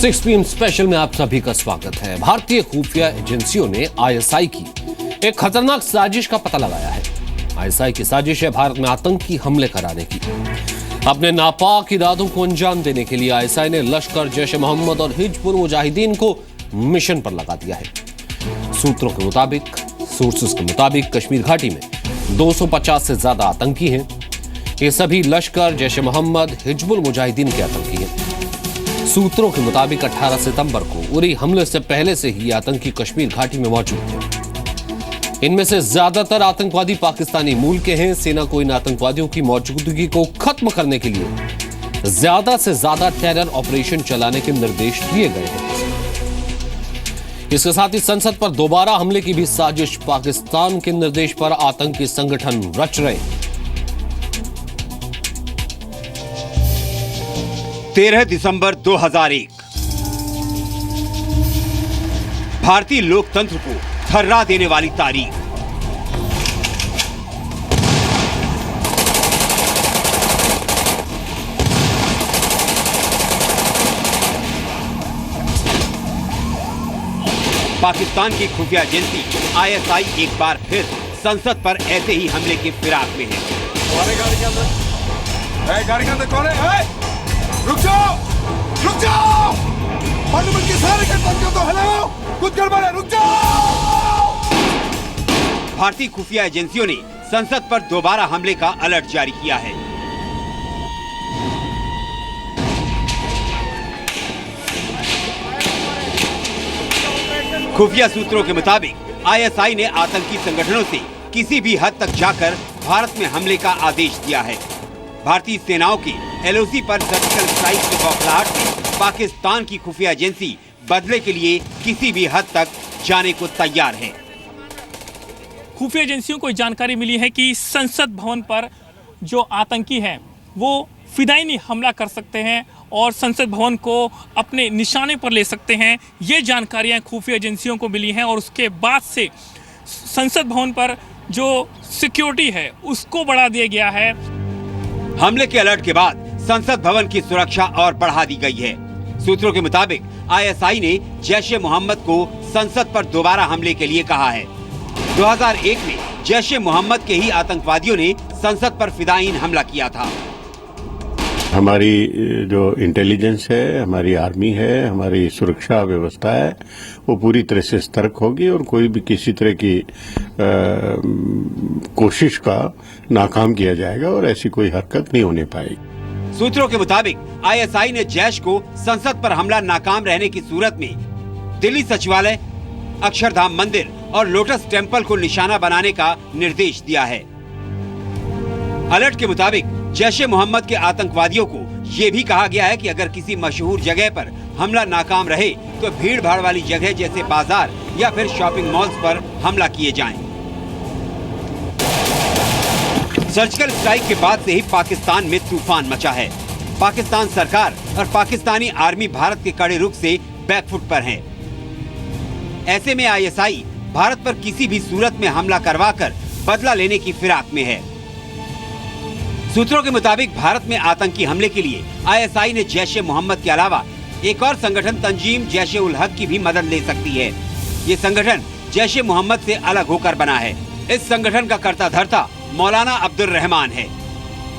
6 PM special में आप सभी का स्वागत है। भारतीय खुफिया एजेंसियों ने आईएसआई की एक खतरनाक साजिश का पता लगाया है। आईएसआई की साजिश है भारत में आतंकी हमले कराने की। अपने नापाक इरादों को अंजाम देने के लिए आईएसआई ने लश्कर, जैश ए मोहम्मद और हिजबुल मुजाहिदीन को मिशन पर लगा दिया है। सूत्रों के मुताबिक कश्मीर घाटी में 250 से ज्यादा आतंकी हैं। ये सभी लश्कर, जैश ए मोहम्मद, हिजबुल मुजाहिदीन के आतंकी हैं। सूत्रों के मुताबिक 18 सितंबर को उरी हमले से पहले से ही आतंकी कश्मीर घाटी में मौजूद थे। इनमें से ज्यादातर आतंकवादी पाकिस्तानी मूल के हैं। सेना को इन आतंकवादियों की मौजूदगी को खत्म करने के लिए ज्यादा से ज्यादा टेरर ऑपरेशन चलाने के निर्देश दिए गए हैं। इसके साथ ही संसद पर दोबारा हमले की भी साजिश पाकिस्तान के निर्देश पर आतंकी संगठन रच रहे हैं। 13 दिसंबर 2001 भारतीय लोकतंत्र को थर्रा देने वाली तारीख। पाकिस्तान की खुफिया एजेंसी आईएसआई एक बार फिर संसद पर ऐसे ही हमले के फिराक में है। गाड़ी के अंदर कौन है? रुक जाओ! रुक जाओ! पार्लियामेंट के सारे गणतंत्र तो हिलाओ! कुछ गड़बड़ है, रुक जाओ! भारतीय खुफिया एजेंसियों ने संसद पर दोबारा हमले का अलर्ट जारी किया है। खुफिया सूत्रों के मुताबिक आईएसआई ने आतंकी संगठनों से किसी भी हद तक जाकर भारत में हमले का आदेश दिया है। भारतीय सेनाओं के एलओसी पर सर्जिकल स्ट्राइक की बौखलाहट से पाकिस्तान की खुफिया एजेंसी बदले के लिए किसी भी हद तक जाने को तैयार है। खुफिया एजेंसियों को जानकारी मिली है कि संसद भवन पर जो आतंकी हैं वो फिदायनी हमला कर सकते हैं और संसद भवन को अपने निशाने पर ले सकते हैं। ये जानकारियां खुफिया एजेंसियों को मिली हैं और उसके बाद से संसद भवन पर जो सिक्योरिटी है उसको बढ़ा दिया गया है। हमले के अलर्ट के बाद संसद भवन की सुरक्षा और बढ़ा दी गई है। सूत्रों के मुताबिक आईएसआई ने जैश ए मोहम्मद को संसद पर दोबारा हमले के लिए कहा है। 2001 में जैश ए मोहम्मद के ही आतंकवादियों ने संसद पर फिदायीन हमला किया था। हमारी जो इंटेलिजेंस है, हमारी आर्मी है, हमारी सुरक्षा व्यवस्था है, वो पूरी तरह से सतर्क होगी और कोई भी किसी तरह की कोशिश का नाकाम किया जाएगा और ऐसी कोई हरकत नहीं होने पाएगी। सूत्रों के मुताबिक आईएसआई ने जैश को संसद पर हमला नाकाम रहने की सूरत में दिल्ली सचिवालय, अक्षरधाम मंदिर और लोटस टेम्पल को निशाना बनाने का निर्देश दिया है। अलर्ट के मुताबिक जैश ए मोहम्मद के आतंकवादियों को ये भी कहा गया है कि अगर किसी मशहूर जगह पर हमला नाकाम रहे तो भीड़ भाड़ वाली जगह जैसे बाजार या फिर शॉपिंग मॉल्स पर हमला किए जाएं। सर्जिकल स्ट्राइक के बाद से ही पाकिस्तान में तूफान मचा है। पाकिस्तान सरकार और पाकिस्तानी आर्मी भारत के कड़े रुख से बैकफुट पर हैं। ऐसे में आईएसआई भारत पर किसी भी सूरत में हमला करवाकर बदला लेने की फिराक में है। सूत्रों के मुताबिक भारत में आतंकी हमले के लिए आईएसआई ने जैश ए मोहम्मद के अलावा एक और संगठन तंजीम जैश ए उल हक की भी मदद ले सकती है। ये संगठन जैश ए मोहम्मद से अलग होकर बना है। इस संगठन का कर्ता धर्ता मौलाना अब्दुल रहमान है।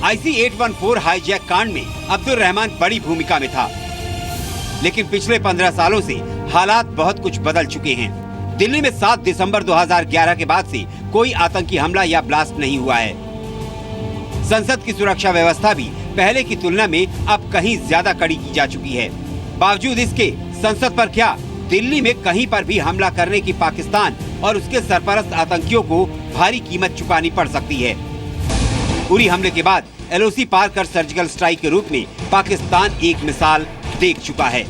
IC 814 हाईजैक कांड में अब्दुल रहमान बड़ी भूमिका में था, लेकिन पिछले 15 सालों से हालात बहुत कुछ बदल चुके हैं। दिल्ली में 7 दिसंबर 2011 के बाद से कोई आतंकी हमला या ब्लास्ट नहीं हुआ है। संसद की सुरक्षा व्यवस्था भी पहले की तुलना में अब कहीं ज्यादा कड़ी की जा चुकी है। बावजूद इसके संसद पर क्या, दिल्ली में कहीं पर भी हमला करने की पाकिस्तान और उसके सरपरस्त आतंकियों को भारी कीमत चुकानी पड़ सकती है। उरी हमले के बाद एलओसी पार कर सर्जिकल स्ट्राइक के रूप में पाकिस्तान एक मिसाल देख चुका है।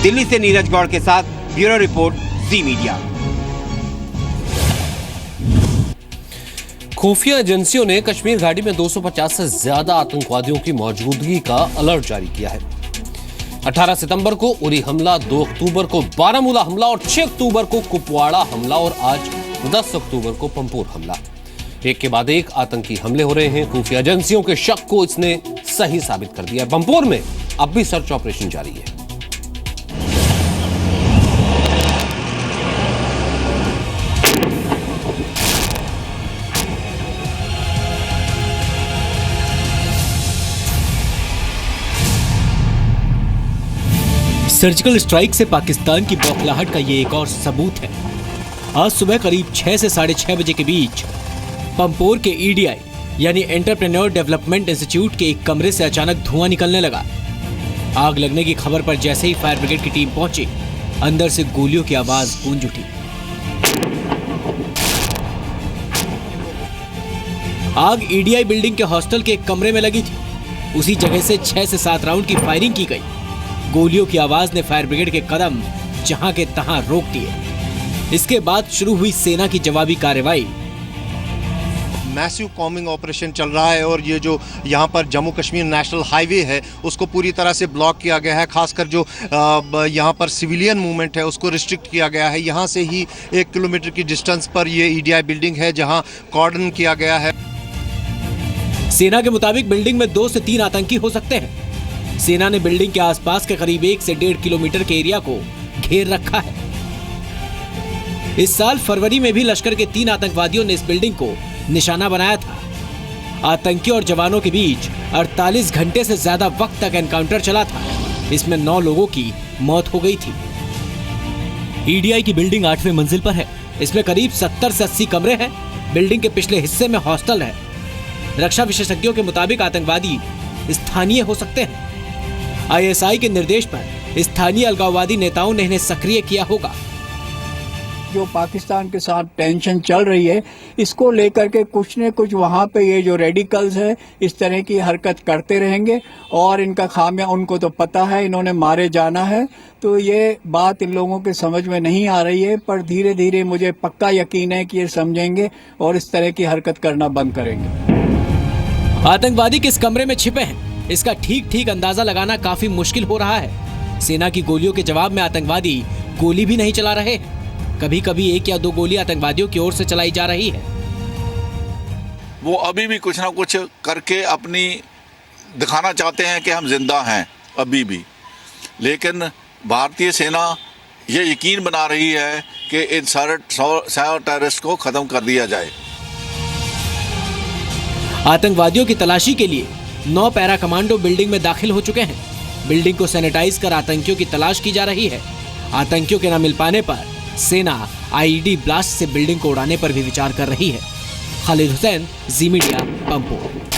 दिल्ली से नीरज गौड़ के साथ ब्यूरो रिपोर्ट, जी मीडिया। खुफिया एजेंसियों ने कश्मीर घाटी में 250 से ज्यादा आतंकवादियों की मौजूदगी का अलर्ट जारी किया है। 18 सितंबर को उरी हमला, 2 अक्टूबर को बारामूला हमला और 6 अक्टूबर को कुपवाड़ा हमला और आज 10 अक्टूबर को पंपोर हमला। एक के बाद एक आतंकी हमले हो रहे हैं। खुफिया एजेंसियों के शक को इसने सही साबित कर दिया। बम्पोर में अब भी सर्च ऑपरेशन जारी है। सर्जिकल स्ट्राइक से पाकिस्तान की बौखलाहट का ये एक और सबूत है। आज सुबह करीब 6 से 6:30 बजे के बीच पंपोर के ईडीआई यानी एंटरप्रेन्योर डेवलपमेंट इंस्टीट्यूट के एक कमरे से अचानक धुआं निकलने लगा। आग लगने की खबर पर जैसे ही फायर ब्रिगेड की टीम पहुंची, अंदर से गोलियों की आवाज गूंज उठी। आग ईडीआई बिल्डिंग के हॉस्टल के एक कमरे में लगी थी। उसी जगह से 6 से 7 राउंड की फायरिंग की गई। गोलियों की आवाज ने फायर ब्रिगेड के कदम जहां के तहां रोक दिए। इसके बाद शुरू हुई सेना की जवाबी कार्रवाई। मैसिव कॉम्बिंग ऑपरेशन चल रहा है और ये जो यहाँ पर जम्मू कश्मीर नेशनल हाईवे है उसको पूरी तरह से ब्लॉक किया गया है। खासकर जो यहाँ पर सिविलियन मूवमेंट है उसको रिस्ट्रिक्ट किया गया है। यहाँ से ही 1 किलोमीटर की डिस्टेंस पर ये ईडीआई बिल्डिंग है जहाँ कॉर्डन किया गया है। सेना के मुताबिक बिल्डिंग में 2 से 3 आतंकी हो सकते हैं। सेना ने बिल्डिंग के आसपास के करीब 1 से 1.5 किलोमीटर के एरिया को घेर रखा है। इस साल फरवरी में भी लश्कर के 3 आतंकवादियों ने इस बिल्डिंग को निशाना बनाया था। आतंकी और जवानों के बीच 48 घंटे से ज्यादा वक्त तक एनकाउंटर चला था। इसमें 9 लोगों की मौत हो गई थी। ईडीआई की बिल्डिंग 8वें मंजिल पर है। इसमें करीब 70 से 80 कमरे हैं। बिल्डिंग के पिछले हिस्से में हॉस्टल है। रक्षा विशेषज्ञों के मुताबिक आतंकवादी स्थानीय हो सकते हैं। आईएसआई के निर्देश पर स्थानीय अलगाववादी नेताओं ने इन्हें सक्रिय किया होगा। जो पाकिस्तान के साथ टेंशन चल रही है, इसको लेकर के कुछ न कुछ वहाँ पे ये जो रेडिकल्स है इस तरह की हरकत करते रहेंगे और इनका खामिया उनको तो पता है, इन्होंने मारे जाना है। तो ये बात इन लोगों के समझ में नहीं आ रही है, पर धीरे धीरे मुझे पक्का यकीन है कि ये समझेंगे और इस तरह की हरकत करना बंद करेंगे। आतंकवादी किस कमरे में छिपे हैं, इसका ठीक अंदाजा लगाना काफी मुश्किल हो रहा है। सेना की गोलियों के जवाब में आतंकवादी गोली भी नहीं चला रहे। कभी कभी 1 या 2 गोली आतंकवादियों की ओर से चलाई जा रही है। वो अभी भी कुछ ना कुछ करके अपनी दिखाना चाहते हैं कि हम जिंदा हैं अभी भी, लेकिन भारतीय सेना ये यकीन बना रही है कि इन सारे टेररिस्ट को खत्म कर दिया जाए। आतंकवादियों की तलाशी के लिए 9 पैरा कमांडो बिल्डिंग में दाखिल हो चुके हैं। बिल्डिंग को सैनिटाइज कर आतंकियों की तलाश की जा रही है। आतंकियों के न मिल पाने पर सेना आईईडी ब्लास्ट से बिल्डिंग को उड़ाने पर भी विचार कर रही है। खालिद हुसैन, जी मीडिया, पंपोर।